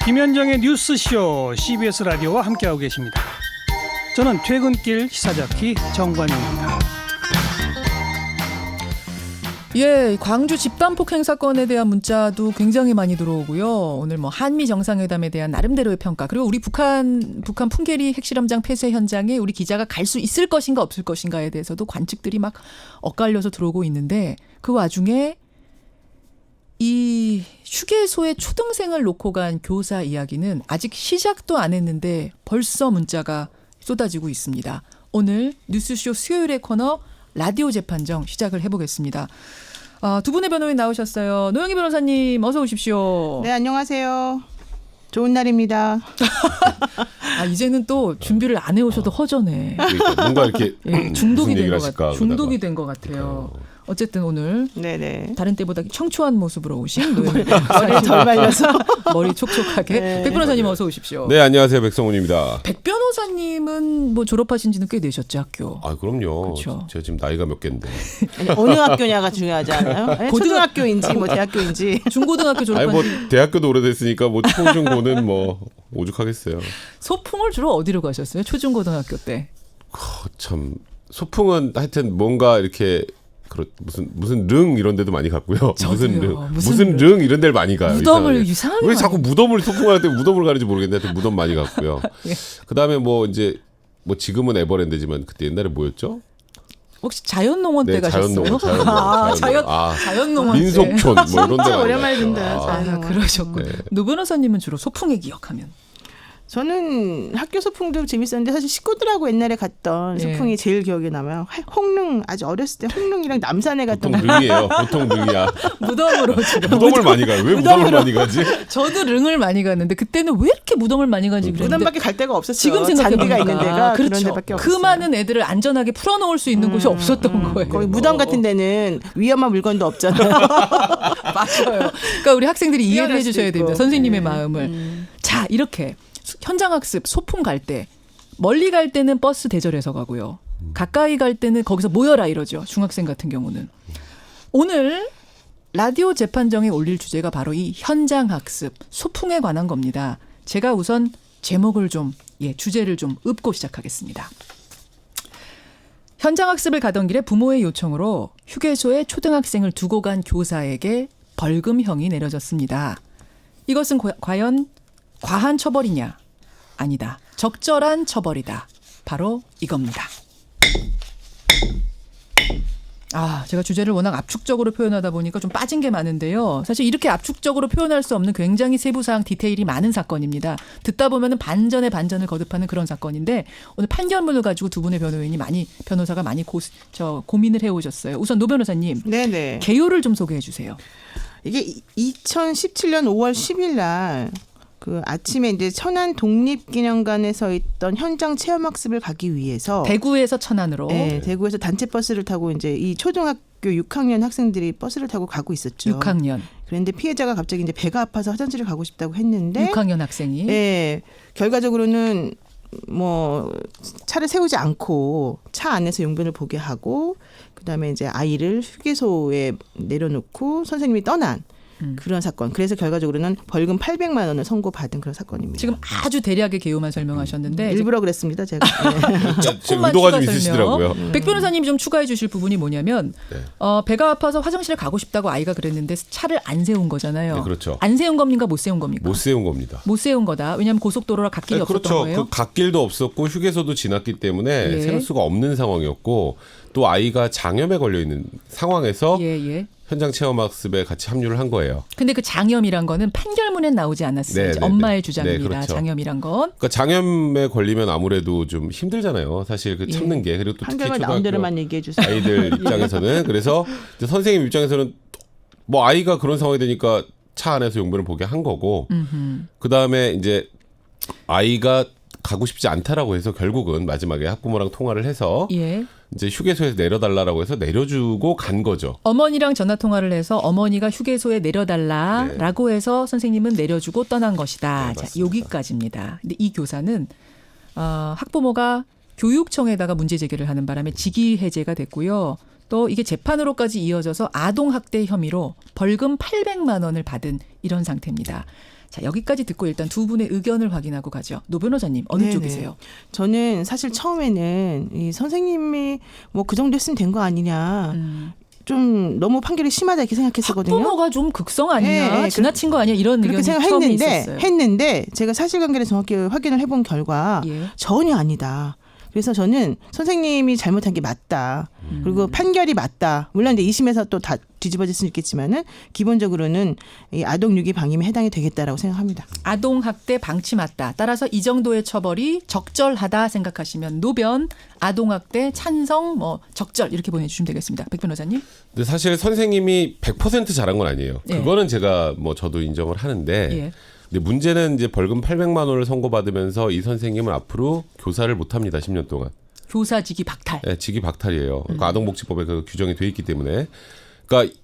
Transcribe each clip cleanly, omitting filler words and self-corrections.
김현정의 뉴스쇼 CBS 라디오와 함께하고 계십니다. 저는 퇴근길 시사자키 정관용입니다. 예, 광주 집단 폭행 사건에 대한 문자도 굉장히 많이 들어오고요. 오늘 뭐 한미 정상회담에 대한 나름대로의 평가, 그리고 우리 북한 풍계리 핵실험장 폐쇄 현장에 우리 기자가 갈 수 있을 것인가 없을 것인가에 대해서도 관측들이 막 엇갈려서 들어오고 있는데, 그 와중에 이 휴게소에 초등생을 놓고 간 교사 이야기는 아직 시작도 안 했는데 벌써 문자가 쏟아지고 있습니다. 오늘 뉴스쇼 수요일의 코너 라디오 재판정 시작을 해보겠습니다. 두 분의 변호인 나오셨어요. 노영희 변호사님 어서 오십시오. 네, 안녕하세요. 좋은 날입니다. 이제는 또 준비를 안 해오셔도 허전해. 그러니까 뭔가 이렇게 중독이 된 것 하실까, 같아요. 중독이 된 것 같아요. 어쨌든 오늘 네네. 다른 때보다 청초한 모습으로 오신 노영희 머리를 변호사님. 덜 말려서. 머리 촉촉하게. 네. 백 변호사님 어서 오십시오. 네, 안녕하세요. 백성훈입니다. 백 변호사님은 뭐 졸업하신 지는 꽤 되셨죠, 학교. 그럼요. 그렇죠. 제가 지금 나이가 몇 개인데. 아니, 어느 학교냐가 중요하지 않아요? 아니, 초등학교인지 뭐 대학교인지. 중고등학교 졸업한 뭐 대학교도 오래됐으니까 뭐 초중고는 뭐 오죽하겠어요. 소풍을 주로 어디로 가셨어요? 초중고등학교 때. 참 소풍은 하여튼 뭔가 이렇게 무슨 릉 이런 데도 많이 갔고요. 저도요. 무슨 릉 이런 데를 많이 가요. 무덤을 이상하게 왜 많이 자꾸 무덤을 소풍할 때 무덤을 가는지 모르겠는데 하여튼 무덤 많이 갔고요. 예. 그다음에 뭐 이제 뭐 지금은 에버랜드지만 그때 옛날에 뭐였죠? 혹시 자연농원 때 가셨어요? 자연농원 때. 민속촌 뭐 이런 데 진짜 많이 오랜만에 갔죠. 든다. 자연농원. 그러셨군요. 네. 노 변호사님은 주로 소풍 얘기역하면. 저는 학교 소풍도 재밌었는데 사실 식구들하고 옛날에 갔던 예. 소풍이 제일 기억에 남아요. 홍릉, 아주 어렸을 때 홍릉이랑 남산에 갔던 보통 릉이에요. 보통 릉이야. 무덤으로 주로. 무덤을 많이 가요. 왜 무덤을 많이 가지? 저도 릉을 많이 갔는데 그때는 왜 이렇게 무덤을 많이 가지 그랬는데 무덤밖에 갈 데가 없었어요. 지금 생각해보니까 잔디가 있는 데가 그렇죠. 그런 데밖에 그 없었어요. 많은 애들을 안전하게 풀어놓을 수 있는 곳이 없었던 거예요. 거기 무덤 같은 데는 위험한 물건도 없잖아요. 맞아요. 그러니까 우리 학생들이 이해를 뛰어날 해주셔야 수도 됩니다. 있고. 선생님의 마음을. 자, 이렇게 현장 학습, 소풍 갈 때 멀리 갈 때는 버스 대절해서 가고요. 가까이 갈 때는 거기서 모여라 이러죠. 중학생 같은 경우는. 오늘 라디오 재판정에 올릴 주제가 바로 이 현장 학습, 소풍에 관한 겁니다. 제가 우선 제목을 주제를 좀 읊고 시작하겠습니다. 현장 학습을 가던 길에 부모의 요청으로 휴게소에 초등학생을 두고 간 교사에게 벌금형이 내려졌습니다. 이것은 과연 과한 처벌이냐? 아니다. 적절한 처벌이다. 바로 이겁니다. 제가 주제를 워낙 압축적으로 표현하다 보니까 좀 빠진 게 많은데요. 사실 이렇게 압축적으로 표현할 수 없는 굉장히 세부사항 디테일이 많은 사건입니다. 듣다 보면 반전에 반전을 거듭하는 그런 사건인데 오늘 판결문을 가지고 두 분의 변호사가 많이 고민을 해오셨어요. 우선 노 변호사님. 네네. 개요를 좀 소개해 주세요. 이게 2017년 5월 10일 날 그 아침에 이제 천안 독립기념관에 서 있던 현장 체험학습을 가기 위해서 대구에서 천안으로. 네, 대구에서 단체 버스를 타고 이제 이 초등학교 6학년 학생들이 버스를 타고 가고 있었죠. 6학년. 그런데 피해자가 갑자기 이제 배가 아파서 화장실을 가고 싶다고 했는데 6학년 학생이. 네, 결과적으로는 뭐 차를 세우지 않고 차 안에서 용변을 보게 하고 그다음에 이제 아이를 휴게소에 내려놓고 선생님이 떠난 그런 사건. 그래서 결과적으로는 벌금 800만 원을 선고받은 그런 사건입니다. 지금 아주 대략의 개요만 설명하셨는데 일부러 그랬습니다. 제가. 네. 조금만 의도가 좀 추가 있으시더라고요. 설명. 백 변호사님이 좀 추가해 주실 부분이 뭐냐면 배가 아파서 화장실에 가고 싶다고 아이가 그랬는데 차를 안 세운 거잖아요. 네, 그렇죠. 안 세운 겁니까? 못 세운 겁니까? 못 세운 겁니다. 못 세운 거다. 왜냐하면 고속도로라 갓길이 네, 없었던 그렇죠. 거예요. 그 갓길도 없었고 휴게소도 지났기 때문에 예. 세울 수가 없는 상황이었고 또 아이가 장염에 걸려 있는 상황에서 예. 현장 체험학습에 같이 합류를 한 거예요. 근데 그 장염이란 거는 판결문엔 나오지 않았어요. 네, 엄마의 네. 주장입니다. 네, 그렇죠. 장염이란 건. 그러니까 장염에 걸리면 아무래도 좀 힘들잖아요. 사실 그 참는 게. 그리고 또 특히 판결만 나온 초등학교 대로만 얘기해 주세요. 아이들 입장에서는 그래서 이제 선생님 입장에서는 뭐 아이가 그런 상황이 되니까 차 안에서 용변을 보게 한 거고 그 다음에 이제 아이가 가고 싶지 않다라고 해서 결국은 마지막에 학부모랑 통화를 해서 예. 이제 휴게소에서 내려달라고 해서 내려주고 간 거죠. 어머니랑 전화 통화를 해서 어머니가 휴게소에 내려달라라고 해서 선생님은 내려주고 떠난 것이다. 네, 자, 맞습니다. 여기까지입니다. 근데 이 교사는 학부모가 교육청에다가 문제 제기를 하는 바람에 직위 해제가 됐고요. 또 이게 재판으로까지 이어져서 아동학대 혐의로 벌금 800만 원을 받은 이런 상태입니다. 자, 여기까지 듣고 일단 두 분의 의견을 확인하고 가죠. 노 변호사님 어느 네네. 쪽이세요? 저는 사실 처음에는 이 선생님이 뭐 그 정도 했으면 된 거 아니냐. 좀 너무 판결이 심하다 이렇게 생각했었거든요. 학부모가 좀 극성 아니냐, 네, 지나친 거 아니야 이런 그렇게 의견이 처음에 생각했는데 있었어요. 제가 사실관계를 정확히 확인을 해본 결과 예. 전혀 아니다. 그래서 저는 선생님이 잘못한 게 맞다. 그리고 판결이 맞다. 물론 이제 2심에서 또 다 뒤집어질 수는 있겠지만은 기본적으로는 이 아동 유기 방임에 해당이 되겠다라고 생각합니다. 아동 학대 방치 맞다. 따라서 이 정도의 처벌이 적절하다 생각하시면 노변, 아동 학대 찬성, 뭐 적절 이렇게 보내주시면 되겠습니다. 백 변호사님. 근데 사실 선생님이 100% 잘한 건 아니에요. 예. 그거는 제가 뭐 저도 인정을 하는데. 예. 근데 문제는 이제 벌금 800만 원을 선고받으면서 이 선생님은 앞으로 교사를 못 합니다. 10년 동안. 교사직이 박탈. 네, 직위 박탈이에요. 그러니까 아동복지법에 그 규정이 돼 있기 때문에. 그러니까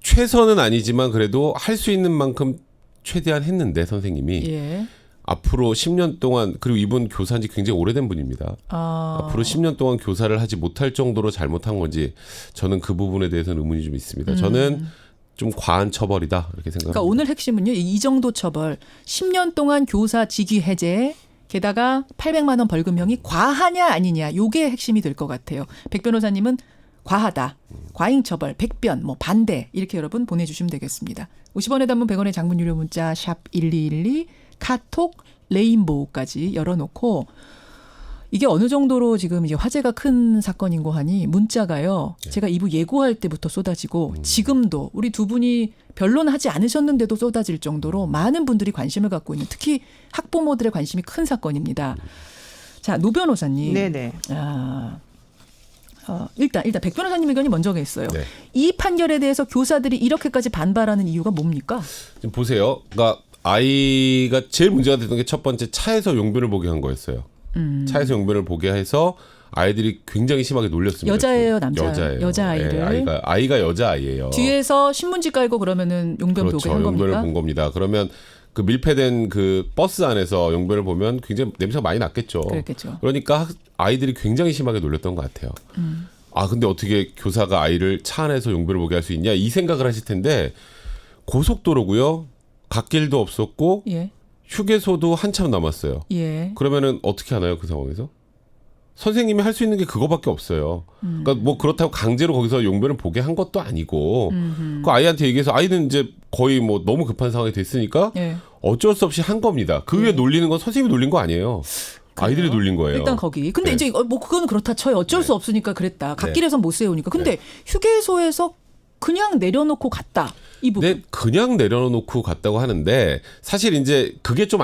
최선은 아니지만 그래도 할 수 있는 만큼 최대한 했는데 선생님이 예. 앞으로 10년 동안 그리고 이분 교사한 지 굉장히 오래된 분입니다. 앞으로 10년 동안 교사를 하지 못할 정도로 잘못한 건지 저는 그 부분에 대해서는 의문이 좀 있습니다. 저는 좀 과한 처벌이다 이렇게 생각합니다. 그러니까 오늘 핵심은요. 이 정도 처벌 10년 동안 교사 직위 해제 게다가 800만 원 벌금형이 과하냐 아니냐 요게 핵심이 될 것 같아요. 백 변호사님은 과하다. 과잉 처벌, 백변, 뭐 반대 이렇게 여러분 보내주시면 되겠습니다. 50원에 담은 100원의 장문 유료 문자 샵 1212 카톡 레인보우까지 열어놓고 이게 어느 정도로 지금 이제 화제가 큰 사건인고 하니 문자가요. 제가 2부 예고할 때부터 쏟아지고 지금도 우리 두 분이 변론하지 않으셨는데도 쏟아질 정도로 많은 분들이 관심을 갖고 있는 특히 학부모들의 관심이 큰 사건입니다. 자, 노 변호사님. 네네. 일단 백 변호사님 의견이 먼저 있어요. 네. 이 판결에 대해서 교사들이 이렇게까지 반발하는 이유가 뭡니까? 지금 보세요. 그러니까 아이가 제일 문제가 됐던 게 첫 번째 차에서 용변을 보게 한 거였어요. 음. 차에서 용변을 보게 해서 아이들이 굉장히 심하게 놀렸습니다. 여자예요, 남자예요? 여자예요. 여자아이를. 네, 아이가 여자아이예요. 뒤에서 신문지 깔고 그러면은 용변 그렇죠. 보게 한 용변을 겁니까? 본 겁니다. 그러면 그 밀폐된 그 버스 안에서 용변을 보면 굉장히 냄새가 많이 났겠죠. 그랬겠죠. 그러니까 아이들이 굉장히 심하게 놀렸던 것 같아요. 아 근데 어떻게 교사가 아이를 차 안에서 용변을 보게 할 수 있냐 이 생각을 하실 텐데 고속도로고요. 갓길도 없었고 예. 휴게소도 한참 남았어요. 예. 그러면은 어떻게 하나요 그 상황에서? 선생님이 할 수 있는 게 그거밖에 없어요. 그러니까 뭐 그렇다고 강제로 거기서 용변을 보게 한 것도 아니고 그 아이한테 얘기해서 아이는 이제 거의 뭐 너무 급한 상황이 됐으니까 예. 어쩔 수 없이 한 겁니다. 그 위에 놀리는 건 선생님이 놀린 거 아니에요. 아이들이 놀린 거예요. 일단 거기. 근데 네. 이제 뭐 그건 그렇다 쳐요. 어쩔 수 없으니까 그랬다. 갓길에선 못 세우니까. 근데 휴게소에서 그냥 내려놓고 갔다. 이 부분. 네, 그냥 내려놓고 갔다고 하는데 사실 이제 그게 좀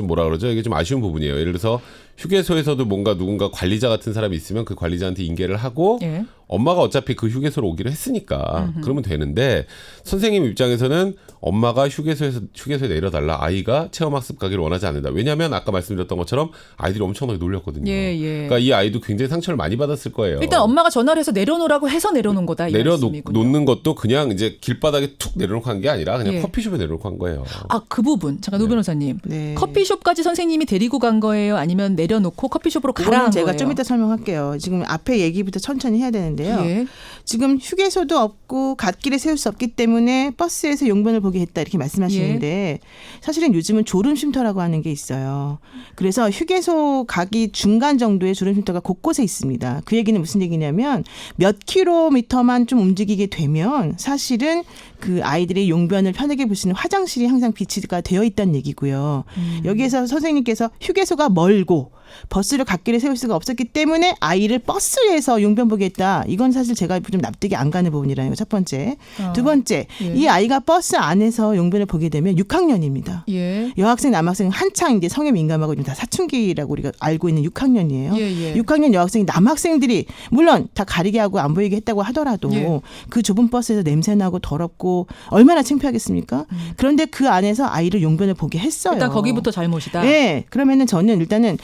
뭐라 그러죠? 이게 좀 아쉬운 부분이에요. 예를 들어서 휴게소에서도 뭔가 누군가 관리자 같은 사람이 있으면 그 관리자한테 인계를 하고 예. 엄마가 어차피 그 휴게소로 오기로 했으니까 그러면 되는데 선생님 입장에서는 엄마가 휴게소에 내려달라 아이가 체험학습 가기를 원하지 않는다. 왜냐하면 아까 말씀드렸던 것처럼 아이들이 엄청나게 놀렸거든요. 예. 그러니까 이 아이도 굉장히 상처를 많이 받았을 거예요. 일단 엄마가 전화를 해서 내려놓으라고 해서 내려놓은 거다. 이 말씀이군요. 내려놓는 것도 그냥 이제 길바닥에 툭 내려놓고 한 게 아니라 그냥 예. 커피숍에 내려놓고 한 거예요. 아, 그 부분. 잠깐 노 변호사님. 네. 커피숍까지 선생님이 데리고 간 거예요? 아니면 내려놓고 커피숍으로 가라 그거는 한 제가 거예요? 좀 이따 설명할게요. 지금 앞에 얘기부터 천천히 해야 되는데요. 예. 지금 휴게소도 없고 갓길에 세울 수 없기 때문에 버스에서 용변을 보게 했다 이렇게 말씀하시는데 사실은 요즘은 졸음쉼터라고 하는 게 있어요. 그래서 휴게소 가기 중간 정도의 졸음쉼터가 곳곳에 있습니다. 그 얘기는 무슨 얘기냐면 몇 킬로미터만 좀 움직이게 되면 사실은 그 아이들이 용변을 편하게 볼 수 있는 화장실이 항상 비치가 되어 있다는 얘기고요. 여기에서 선생님께서 휴게소가 멀고 버스를 갓길에 세울 수가 없었기 때문에 아이를 버스에서 용변 보게 했다. 이건 사실 제가 좀 납득이 안 가는 부분이라는 거 첫 번째. 두 번째, 예. 이 아이가 버스 안에서 용변을 보게 되면 6학년입니다. 예. 여학생, 남학생 한창 이제 성에 민감하고 다 사춘기라고 우리가 알고 있는 6학년이에요. 예. 6학년 여학생, 남학생들이 물론 다 가리게 하고 안 보이게 했다고 하더라도 예. 그 좁은 버스에서 냄새나고 더럽고 얼마나 창피하겠습니까? 그런데 그 안에서 아이를 용변을 보게 했어요. 일단 거기부터 잘못이다. 네. 그러면은 저는 일단은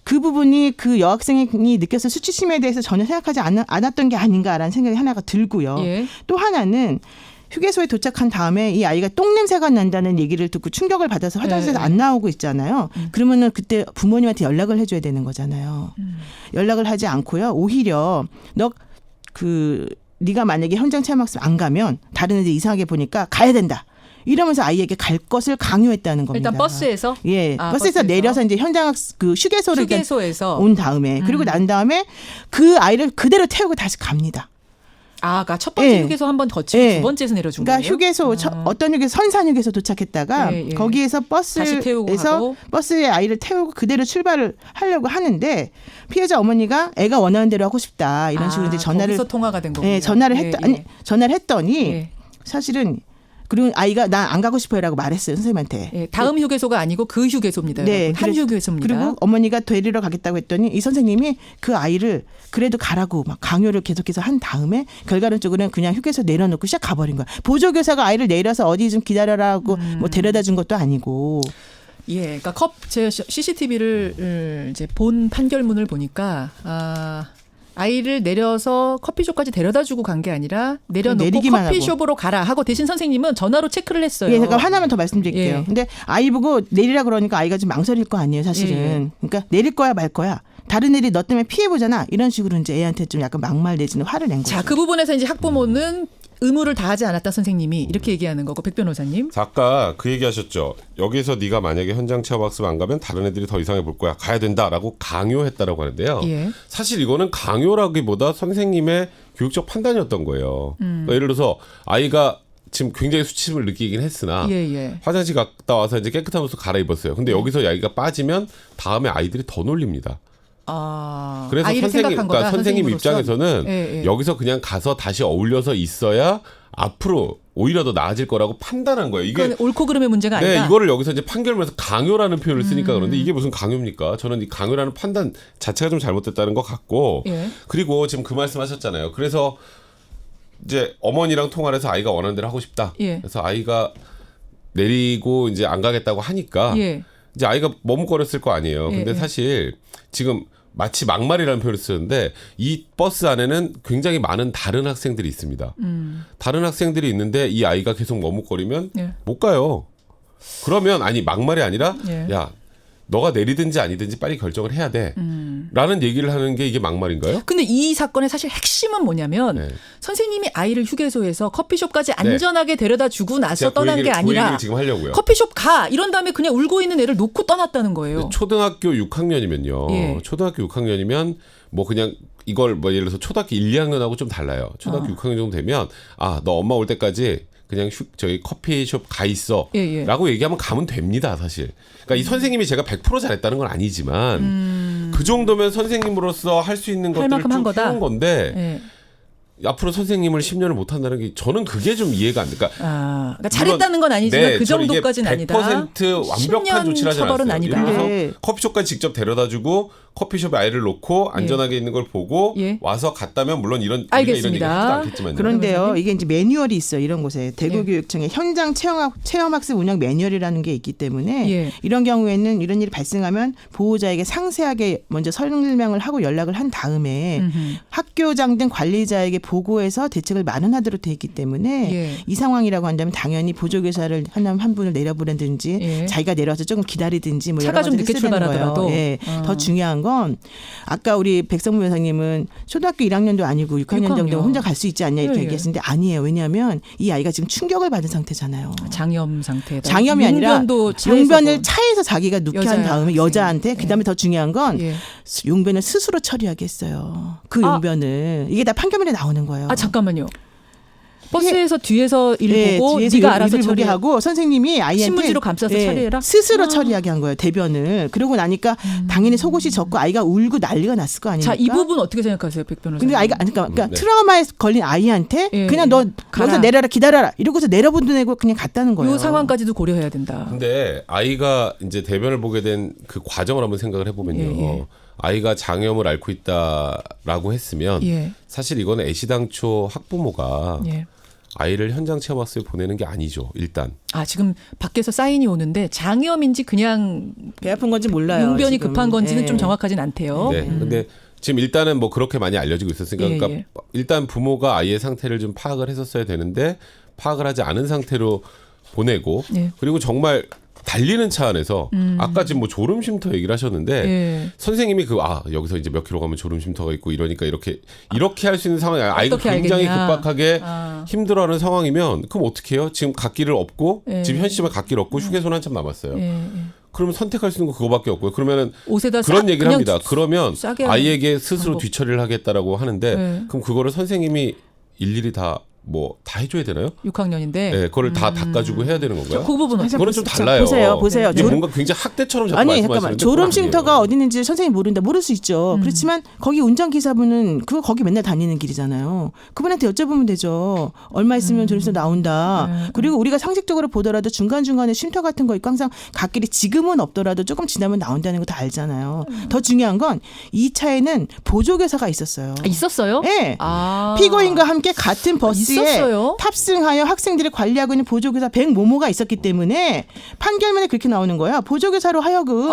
그 부분이 그 여학생이 느꼈을 수치심에 대해서 전혀 생각하지 않았던 게 아닌가라는 생각이 하나가 들고요. 예. 또 하나는 휴게소에 도착한 다음에 이 아이가 똥냄새가 난다는 얘기를 듣고 충격을 받아서 화장실에서 안 나오고 있잖아요. 그러면은 그때 부모님한테 연락을 해줘야 되는 거잖아요. 연락을 하지 않고요. 오히려 네가 만약에 현장 체험학습 안 가면 다른 애들 이상하게 보니까 가야 된다. 이러면서 아이에게 갈 것을 강요했다는 겁니다. 일단 버스에서 예, 아, 버스에서 내려서 이제 현장 그 휴게소를 휴게소에서 온 다음에 그리고 난 다음에 그 아이를 그대로 태우고 다시 갑니다. 아, 그러니까 첫 번째 예. 휴게소 한 번 거치고 예. 두 번째에서 내려준 그러니까 거예요? 휴게소 어떤 휴게소 선산 휴게소 도착했다가 예, 예. 거기에서 다시 태우고 버스에서 가고. 버스에 아이를 태우고 그대로 출발을 하려고 하는데 피해자 어머니가 애가 원하는 대로 하고 싶다 이런 식으로 이제 전화를 거기서 통화가 된 거군요. 예, 전화를 했더니 예. 사실은 그리고 아이가 나 안 가고 싶어요라고 말했어요 선생님한테. 예, 다음 휴게소가 아니고 그 휴게소입니다. 네, 여러분. 한 휴게소입니다. 그리고 어머니가 데리러 가겠다고 했더니 이 선생님이 그 아이를 그래도 가라고 막 강요를 계속해서 한 다음에 결과론적으로는 그냥 휴게소 내려놓고 시작 가버린 거야. 보조교사가 아이를 내려서 어디 좀 기다려라고 뭐 데려다 준 것도 아니고. 예, 그러니까 제가 CCTV를 이제 본 판결문을 보니까 아이를 내려서 커피숍까지 데려다주고 간 게 아니라 내려놓고 내리기만 커피숍으로 가라 하고 대신 선생님은 전화로 체크를 했어요. 예, 잠깐 하나만 더 말씀드릴게요. 예. 근데 아이 보고 내리라 그러니까 아이가 좀 망설일 거 아니에요, 사실은. 예. 그러니까 내릴 거야 말 거야. 다른 애들이 너 때문에 피해 보잖아. 이런 식으로 이제 애한테 좀 약간 막말 내지는 화를 낸 거죠. 자, 그 부분에서 이제 학부모는 의무를 다하지 않았다 선생님이 이렇게 얘기하는 거고 백 변호사님. 아까 그 얘기하셨죠. 여기서 네가 만약에 현장 체험 학습 안 가면 다른 애들이 더 이상해 볼 거야. 가야 된다라고 강요했다라고 하는데요. 예. 사실 이거는 강요라기보다 선생님의 교육적 판단이었던 거예요. 그러니까 예를 들어서 아이가 지금 굉장히 수치심을 느끼긴 했으나 예. 화장실 갔다 와서 이제 깨끗한 옷을 갈아입었어요. 근데 여기서 아이가 빠지면 다음에 아이들이 더 놀립니다. 그래서 아이를 생각한 거다, 선생님 선생님으로서? 입장에서는 예. 여기서 그냥 가서 다시 어울려서 있어야 앞으로 오히려 더 나아질 거라고 판단한 거예요. 이게 그건 옳고 그름의 문제가 아니다. 네, 이거를 여기서 이제 판결문에서 강요라는 표현을 쓰니까 그런데 이게 무슨 강요입니까? 저는 이 강요라는 판단 자체가 좀 잘못됐다는 것 같고 예. 그리고 지금 그 말씀하셨잖아요. 그래서 이제 어머니랑 통화를 해서 아이가 원하는 대로 하고 싶다. 예. 그래서 아이가 내리고 이제 안 가겠다고 하니까 예. 이제 아이가 머뭇거렸을 거 아니에요. 근데 예. 사실 지금 마치 막말이라는 표현을 쓰는데 이 버스 안에는 굉장히 많은 다른 학생들이 있습니다. 다른 학생들이 있는데 이 아이가 계속 머뭇거리면 예. 못 가요. 그러면 아니 막말이 아니라 예. 야 너가 내리든지 아니든지 빨리 결정을 해야 돼. 라는 얘기를 하는 게 이게 막말인가요? 근데 이 사건의 사실 핵심은 뭐냐면 네. 선생님이 아이를 휴게소에서 커피숍까지 안전하게 데려다 주고 나서 제가 떠난 게 그 아니라 얘기를 지금 하려고요. 커피숍 가 이런 다음에 그냥 울고 있는 애를 놓고 떠났다는 거예요. 초등학교 6학년이면요. 예. 초등학교 6학년이면 뭐 그냥 이걸 뭐 예를 들어서 초등학교 1, 2학년하고 좀 달라요. 초등학교 6학년 정도 되면 너 엄마 올 때까지 그냥 저기 커피숍 가 있어 예. 라고 얘기하면 가면 됩니다 사실. 그러니까 이 선생님이 제가 100% 잘했다는 건 아니지만 그 정도면 선생님으로서 할 수 있는 할 것들을 만큼 한 쭉 거다. 해온 건데 예. 앞으로 선생님을 10년을 못 한다는 게 저는 그게 좀 이해가 안 돼요. 그러니까 잘했다는 건 아니지만 네, 그 저는 이게 정도까지는 아니다. 100% 완벽한 10년 조치를 하지 처벌은 않았어요. 아니다. 예를 들어서 네. 커피숍까지 직접 데려다주고 커피숍에 아이를 놓고 안전하게 있는 걸 보고 예. 와서 갔다면 물론 이런 우리가 알겠습니다. 이런 얘기 하지도 않겠지만요. 그런데요, 이게 이제 매뉴얼이 있어요. 이런 곳에 예. 대구교육청에 현장 체험학습 운영 매뉴얼이라는 게 있기 때문에 예. 이런 경우에는 이런 일이 발생하면 보호자에게 상세하게 먼저 설명을 하고 연락을 한 다음에 학교장 등 관리자에게 보고해서 대책을 마련하도록 돼 있기 때문에 예. 이 상황이라고 한다면 당연히 보조교사를 한 분을 내려보내든지 예. 자기가 내려와서 조금 기다리든지 뭐 차가 여러 좀 가지를 늦게 쓰는 거예요. 출발하더라도. 예. 더 중요한 건 아까 우리 백성무 변호사님은 초등학교 1학년도 아니고 6학년 정도면 6학년. 혼자 갈 수 있지 않냐 이렇게 예, 예. 얘기했는데 아니에요. 왜냐하면 이 아이가 지금 충격을 받은 상태잖아요. 장염 상태다. 장염이 아니라 용변도 차에서 용변을 차에서 자기가 눕게 한 여자 다음에 학생. 여자한테 그다음에 더 중요한 건 예. 용변을 스스로 처리하게 했어요. 그 용변을 이게 다 판결문에 나오는 거예요. 잠깐만요. 버스에서 뒤에서 일 예, 보고 뒤에서 네가 알아서 일을 보게 처리해. 하고 선생님이 아이한테 신문지로 감싸서 처리해라? 스스로 처리하게 한 거예요. 대변을. 그러고 나니까 당연히 속옷이 젖고 아이가 울고 난리가 났을 거 아닙니까? 자, 이 부분 어떻게 생각하세요, 백 변호사님? 근데 아이가 그러니까 네. 트라우마에 걸린 아이한테 예, 그냥 너 가라. 여기서 내려라 기다려라 이러고서 내려보내고 그냥 갔다는 거예요. 이 상황까지도 고려해야 된다. 근데 아이가 이제 대변을 보게 된 그 과정을 한번 생각을 해보면요. 예. 아이가 장염을 앓고 있다라고 했으면 예. 사실 이거는 애시당초 학부모가 예. 아이를 현장 체험학습에 보내는 게 아니죠. 일단. 지금 밖에서 사인이 오는데 장염인지 그냥 배 아픈 건지 몰라요. 용변이 지금. 급한 건지는 예. 좀 정확하진 않대요. 네. 근데 지금 일단은 뭐 그렇게 많이 알려지고 있었으니까 예, 그러니까 일단 부모가 아이의 상태를 좀 파악을 했었어야 되는데 파악을 하지 않은 상태로 보내고 예. 그리고 정말 달리는 차 안에서 아까 지금 뭐 졸음 쉼터 얘기를 하셨는데 예. 선생님이 여기서 이제 몇 킬로 가면 졸음 쉼터가 있고 이러니까 이렇게 할 수 있는 상황이 아이가 어떻게 굉장히 알겠냐. 급박하게 힘들어하는 상황이면 그럼 어떻게 해요? 지금 갓길을 없고 예. 지금 현 시점에 갓길 없고 휴게소는 한참 남았어요. 예. 그러면 선택할 수 있는 거 그거밖에 없고요. 그러면은 옷에다 그런 얘기를 그냥 합니다. 그러면 싸게 하는 아이에게 스스로 방법. 뒤처리를 하겠다라고 하는데 네. 그럼 그거를 선생님이 일일이 다 해줘야 되나요? 6학년인데 네, 그거를 다 닦아주고 해야 되는 건가요? 그 부분은 그거는 좀 자, 달라요. 보세요. 이게 졸업- 뭔가 굉장히 학대처럼 자꾸 아니 말씀하시는데 잠깐만 그건 졸업 아니에요. 쉼터가 어디 있는지 선생님 모를 수 있죠. 그렇지만 거기 운전기사분은 그거 거기 맨날 다니는 길이잖아요. 그분한테 여쭤보면 되죠. 얼마 있으면 졸업 쉼터 나온다. 그리고 우리가 상식적으로 보더라도 중간중간에 쉼터 같은 거 있고 항상 갓길이 지금은 없더라도 조금 지나면 나온다는 거 다 알잖아요. 더 중요한 건 이 차에는 보조교사가 있었어요. 있었어요? 네. 아. 피고인과 함께 같은 버스에 있었어요? 탑승하여 학생들을 관리하고 있는 보조교사 백모모가 있었기 때문에 판결문에 그렇게 나오는 거야. 보조교사로 하여금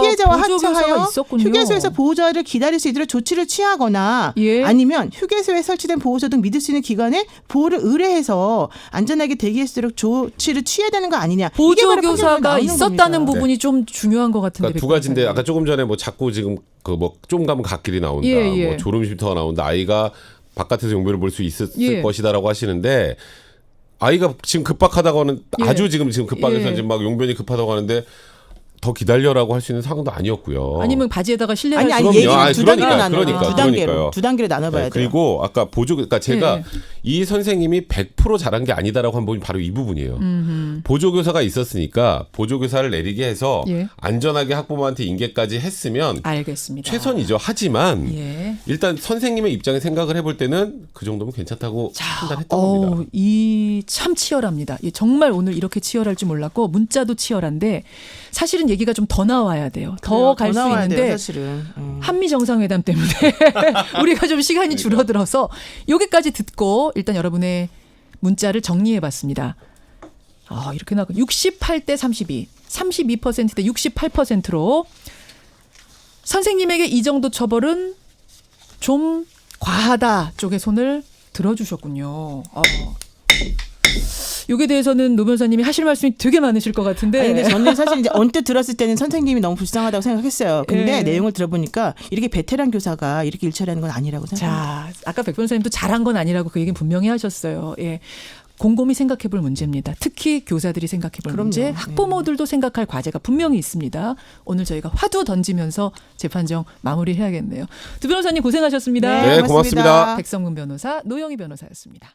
피해자와 보조교사가 하차하여 있었군요. 휴게소에서 보호자를 기다릴 수 있도록 조치를 취하거나 예. 아니면 휴게소에 설치된 보호소 등 믿을 수 있는 기관에 보호를 의뢰해서 안전하게 대기할 수 있도록 조치를 취해야 되는 거 아니냐. 이게 바로 판결문에 보조교사가 나오는 있었다는 겁니다. 부분이 좀 중요한 것 같은데. 그러니까 두 가지인데 아까 조금 전에 자꾸 지금 좀 가면 갓길이 나온다. 예. 졸음 쉼터가 나온다. 아이가 바깥에서 용변을 볼 수 있을 예. 것이다라고 하시는데 아이가 지금 급박하다고는 예. 아주 지금 급박해서 예. 지금 막 용변이 급하다고 하는데 더 기다려라고 할 수 있는 상황도 아니었고요. 아니면 바지에다가 실내할 아니 수 그럼요. 얘기를 아니, 두 단계로 그러니까, 나눠. 그러니까, 두 단계로 그러니까요. 두 단계로 나눠봐야 네, 돼요. 그리고 아까 그러니까 제가 예. 이 선생님이 100% 잘한 게 아니다라고 한 부분이 바로 이 부분이에요. 보조교사가 있었으니까 보조교사를 내리게 해서 예. 안전하게 학부모한테 인계까지 했으면 알겠습니다. 최선이죠. 하지만 예. 일단 선생님의 입장에 생각을 해볼 때는 그 정도면 괜찮다고 판단했던 겁니다. 이 참 치열합니다. 정말 오늘 이렇게 치열할 줄 몰랐고 문자도 치열한데 사실은 얘기가 좀 더 나와야 돼요. 더 갈 수 나와야 돼요, 있는데 사실은. 한미 정상회담 때문에 우리가 좀 시간이 줄어들어서 여기까지 듣고 일단 여러분의 문자를 정리해봤습니다. 이렇게 나고 68대 32, 32%대 68%로 선생님에게 이 정도 처벌은 좀 과하다 쪽의 손을 들어주셨군요. 여기에 대해서는 노 변호사님이 하실 말씀이 되게 많으실 것 같은데. 아니, 근데 저는 사실 이제 언뜻 들었을 때는 선생님이 너무 불쌍하다고 생각했어요. 근데 예. 내용을 들어보니까 이렇게 베테랑 교사가 이렇게 일처리하는 건 아니라고 생각합니다. 자, 아까 백 변호사님도 잘한 건 아니라고 그 얘기는 분명히 하셨어요. 예. 곰곰이 생각해 볼 문제입니다. 특히 교사들이 생각해 볼 그럼요. 문제, 네. 학부모들도 생각할 과제가 분명히 있습니다. 오늘 저희가 화두 던지면서 재판정 마무리해야겠네요. 두 변호사님 고생하셨습니다. 네, 고맙습니다. 백성문 변호사, 노영희 변호사였습니다.